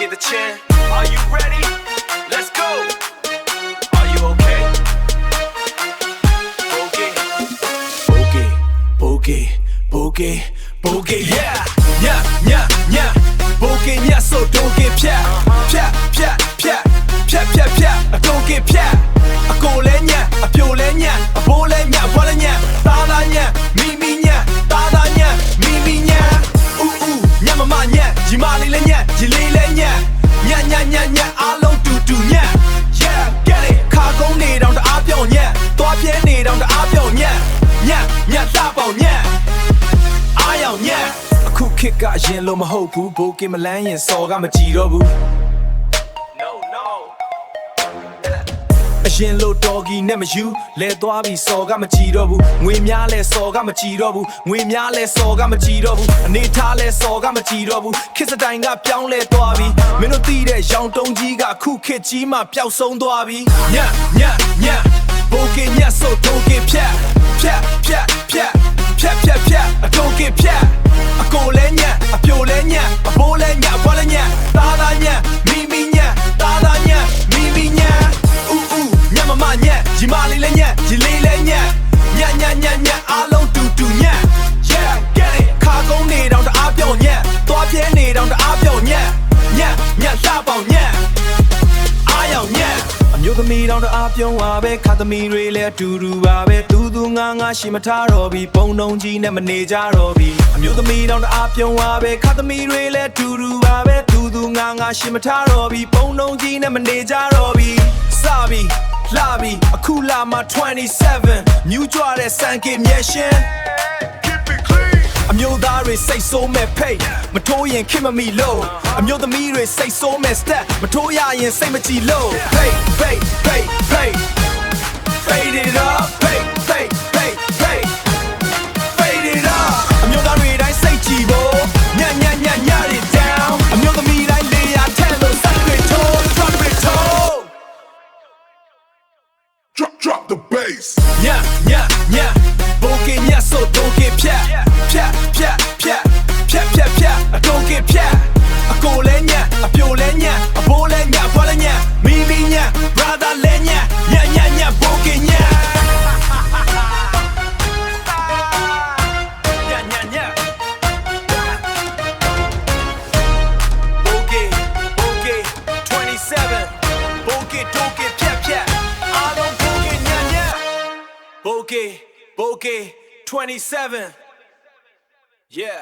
get the chin. Are you ready? Let's go. Are you okay? Boogie, boogie, boogie, yeah, yeah, yeah, yeah. Boogie, yeah, so don't get pia, pia, pia, pia, pia, pia, pia. Don't get pia. A go lenya, a pure lenya, a bowl lenya, walenya, tada nya, mimi nya, tada nya, mimi nya. Nya mama nya, jimali lenya, jili lenya, nya nya nya nya, alo do nya. Yeah, get it. Cargo need on the avion nya, toa pie need on the avion nya, nya nya tabo nya. I am nya. A cool kick got yin lo ma ho pu, boogie ma lan yin so ga ma ji do bu.အရင်လို့တော်ကြီးနဲ့မယူလဲသွားပြီးစော်ကမကြည့်တော့ဘူးငွေများလဲစော်ကမကြည့်တော့ဘူးငွေများလဲစော်ကမကြည့်တော့ဘူးအနေထားလဲစော်ကမကြည့်တော့ဘူးခစ်စတိုင်ကပြောင်းလဲသွားပြီမင်းတို့သိတဲ့ရောင်တုံးကြီးကခုခစ်ကြီးမှပျောက်ဆုံးသွားပြီညညညဘိုးကညဆိုတော့ကဖြတ်ဖြတ်ဖြတ်ဖြတ်ဖြတ်ဖြတ်ဖြတ်အတော့ကဖြတ်အကိုလဲညအပြိုလဲညအဘိုးလဲညဘွားလဲညသားသားညမိမိညသားသားညမိမိညညမမညဂျီမာလီလည်းညဂျီလေးလည်းညညညညညအားလုံးတူည Yeah get it ခါကုန်းနေတောင်တအားပြောင်းညသွားပြဲနေတောင်တအားပြောင်းညညညလှပေါင်ညအားရောက်ညအမျိုးသမီးတောင်တအားပြုံးပါပဲခါသမီးတွေလည်းအတူတူပါပဲသူငါရှိမထားတော့ပြီပုံနှုံကြီးနဲ့မနေကြတော့ပြီအမျိုးသမီးတောင်တအားပြုံးပါပဲခါသမီးတွေလည်းအတူတူပါပဲသူငါရှိမထားတော့ပြီပုံနှုံကြီးနဲ့မနေကြတော့ပြီစပြီလာပြီအခုလာမှာ27မြူးကြွတဲ့စံကေမြဲရှင် Keep it clean အမျိုးသားတွေစိတ်ဆိုးမဲ့ဖိတ်မထိုးရင်ခင်မမီလို့အမျိုးသမီးတွေစိတ်ဆိုးမဲ့ step မထိုးရရင်စိတ်မကြည်လို့ Hey hey hey hey Fade it up hey hey hey hey Fade it up အမျိုးသားတွေတိုင်းစိတ်ကြည်ဖို့ညညညညတွေ down အမျိုးသမီးတိုင်းလေယာထဲလို့စိုက်တွေထိုး drop it toe Drop the bass. Yeah, yeah, yeah. Boogie, yeah, so don't get pia, pia, pia, pia, pia, pia, pia. I don't get pia. I go lenya, I pure lenya, I bowl lenya, bowl lenya, mimi nya, brother lenya, yeah, yeah, yeah. Boogie, yeah. Yeah, yeah, yeah. Boogie, boogie, 27. Boogie, don't get pia, pia. Boogie, 27. Yeah.